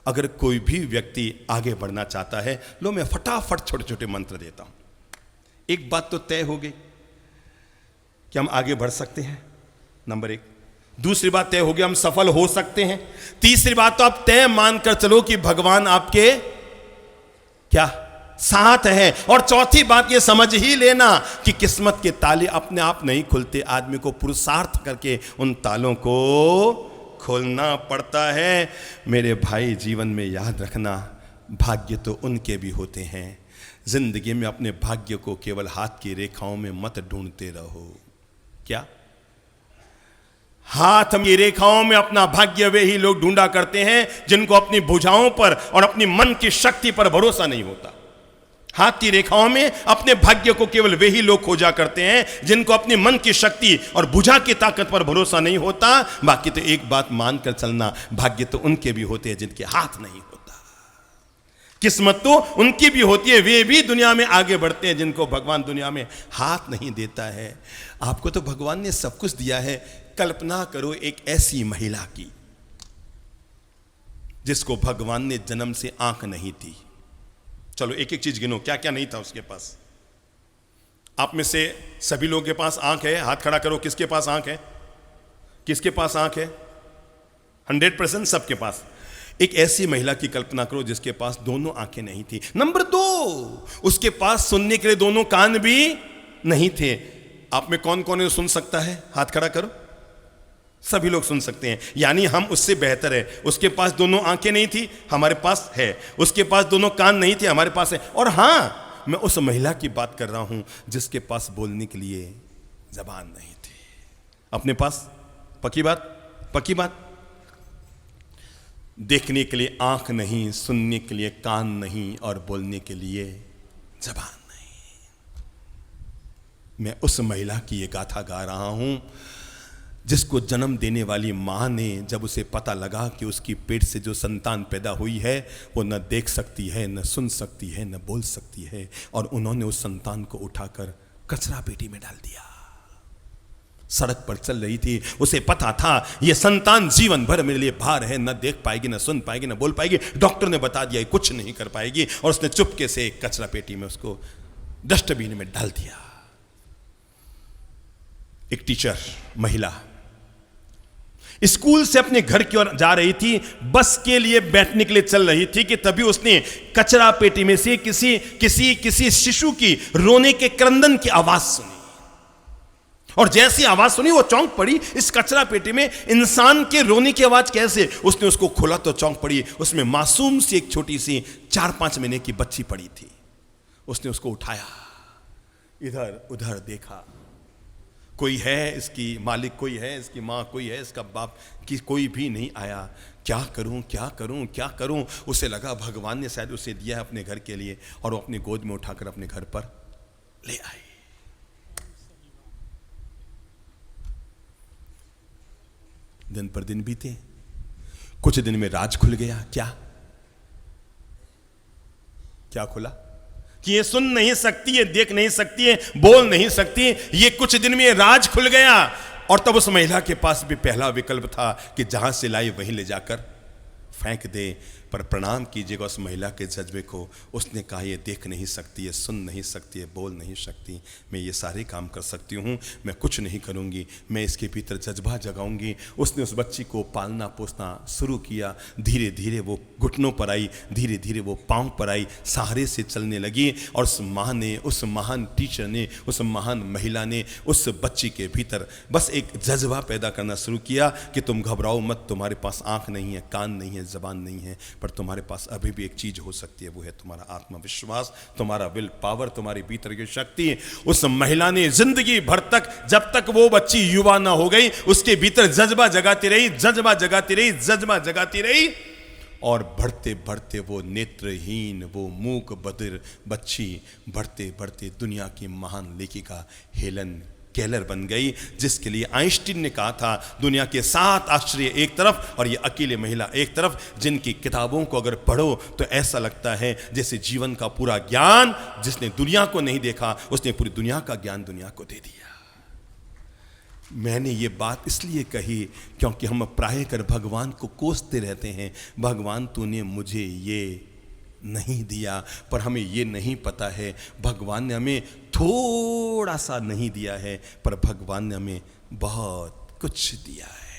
अगर कोई भी व्यक्ति आगे बढ़ना चाहता है, लो मैं फटाफट छोटे छोटे मंत्र देता हूं। एक बात तो तय हो गई कि हम आगे बढ़ सकते हैं, नंबर 1। दूसरी बात तय हो गई हम सफल हो सकते हैं। तीसरी बात तो आप तय मानकर चलो कि भगवान आपके क्या साथ है। और चौथी बात ये समझ ही लेना कि किस्मत के ताले अपने आप नहीं खुलते, आदमी को पुरुषार्थ करके उन तालों को खोलना पड़ता है। मेरे भाई, जीवन में याद रखना, भाग्य तो उनके भी होते हैं। जिंदगी में अपने भाग्य को केवल हाथ की रेखाओं में मत ढूंढते रहो। क्या हाथ की रेखाओं में अपना भाग्य वे ही लोग ढूंढा करते हैं जिनको अपनी भुजाओं पर और अपनी मन की शक्ति पर भरोसा नहीं होता। हाथ की रेखाओं में अपने भाग्य को केवल वे ही लोग खोजा करते हैं जिनको अपनी मन की शक्ति और भुजा की ताकत पर भरोसा नहीं होता। बाकी तो एक बात मानकर चलना, भाग्य तो उनके भी होते हैं जिनके हाथ नहीं होता। किस्मत तो उनकी भी होती है, वे भी दुनिया में आगे बढ़ते हैं जिनको भगवान दुनिया में हाथ नहीं देता है। आपको तो भगवान ने सब कुछ दिया है। कल्पना करो एक ऐसी महिला की जिसको भगवान ने जन्म से आंख नहीं दी। चलो एक एक चीज गिनो, क्या क्या नहीं था उसके पास। आप में से सभी लोगों के पास आंख है, हाथ खड़ा करो। किसके पास आंख है? किसके पास आंख है? 100% सबके पास। एक ऐसी महिला की कल्पना करो जिसके पास दोनों आंखें नहीं थी। नंबर 2, उसके पास सुनने के लिए दोनों कान भी नहीं थे। आप में कौन कौन है सुन सकता है? हाथ खड़ा करो। सभी लोग सुन सकते हैं, यानी हम उससे बेहतर है। उसके पास दोनों आंखें नहीं थी, हमारे पास है। उसके पास दोनों कान नहीं थे, हमारे पास है। और हाँ, मैं उस महिला की बात कर रहा हूं जिसके पास बोलने के लिए जबान नहीं थी। अपने पास पक्की बात, पक्की बात। देखने के लिए आंख नहीं, सुनने के लिए कान नहीं और बोलने के लिए जबान नहीं। मैं उस महिला की ये गाथा गा रहा हूं जिसको जन्म देने वाली मां ने, जब उसे पता लगा कि उसकी पेट से जो संतान पैदा हुई है वो न देख सकती है, न सुन सकती है, न बोल सकती है, और उन्होंने उस संतान को उठाकर कचरा पेटी में डाल दिया। सड़क पर चल रही थी, उसे पता था ये संतान जीवन भर मेरे लिए भार है, न देख पाएगी, न सुन पाएगी, न बोल पाएगी। डॉक्टर ने बता दिया कुछ नहीं कर पाएगी, और उसने चुपके से कचरा पेटी में उसको डस्टबिन में डाल दिया। एक टीचर महिला स्कूल से अपने घर की ओर जा रही थी, बस के लिए बैठने के लिए चल रही थी कि तभी उसने कचरा पेटी में से किसी शिशु की रोने के क्रंदन की आवाज सुनी। और जैसी आवाज सुनी वो चौंक पड़ी। इस कचरा पेटी में इंसान के रोने की आवाज कैसे? उसने उसको खोला तो चौंक पड़ी, उसमें मासूम सी एक छोटी सी 4-5 महीने की बच्ची पड़ी थी। उसने उसको उठाया, इधर उधर देखा, कोई है इसकी मालिक, कोई है इसकी माँ, कोई है इसका बाप, कि कोई भी नहीं आया। क्या करूं, क्या करूं, क्या करूं? उसे लगा भगवान ने शायद उसे दिया है अपने घर के लिए, और वो अपनी गोद में उठाकर अपने घर पर ले आई। दिन पर दिन बीते, कुछ दिन में राज खुल गया। क्या क्या खुला? कि ये सुन नहीं सकती है, देख नहीं सकती है, बोल नहीं सकती। ये कुछ दिन में राज खुल गया। और तब उस महिला के पास भी पहला विकल्प था कि जहां से लाई वहीं ले जाकर फेंक दे। पर प्रणाम कीजिएगा उस महिला के जज्बे को। उसने कहा ये देख नहीं सकती है, सुन नहीं सकती है, बोल नहीं सकती, मैं ये सारे काम कर सकती हूँ, मैं कुछ नहीं करूँगी, मैं इसके भीतर जज्बा जगाऊंगी। उसने उस बच्ची को पालना पोसना शुरू किया। धीरे धीरे वो घुटनों पर आई, धीरे धीरे वो पाँव पर आई, सहारे से चलने लगी। और उस माँ ने, उस महान टीचर ने, उस महान महिला ने उस बच्ची के भीतर बस एक जज्बा पैदा करना शुरू किया कि तुम घबराओ मत, तुम्हारे पास आँख नहीं है, कान नहीं है, जबान नहीं है, पर तुम्हारे पास अभी भी एक चीज हो सकती है, वो है तुम्हारा आत्मविश्वास, तुम्हारा विल पावर, तुम्हारी भीतर की शक्ति। उस महिला ने जिंदगी भर तक, जब तक वो बच्ची युवा ना हो गई, उसके भीतर जज्बा जगाती रही, जज्बा जगाती रही, जज्बा जगाती रही। और बढ़ते बढ़ते वो नेत्रहीन, वो मूक बधिर बच्ची बढ़ते बढ़ते दुनिया की महान लेखिका हेलन केलर बन गई, जिसके लिए आइंस्टीन ने कहा था दुनिया के 7 आश्चर्य एक तरफ और ये अकेले महिला एक तरफ, जिनकी किताबों को अगर पढ़ो तो ऐसा लगता है जैसे जीवन का पूरा ज्ञान जिसने दुनिया को नहीं देखा, उसने पूरी दुनिया का ज्ञान दुनिया को दे दिया। मैंने ये बात इसलिए कही क्योंकि हम प्राय कर भगवान को कोसते रहते हैं, भगवान तूने मुझे ये नहीं दिया, पर हमें ये नहीं पता है भगवान ने हमें थोड़ा सा नहीं दिया है, पर भगवान ने हमें बहुत कुछ दिया है।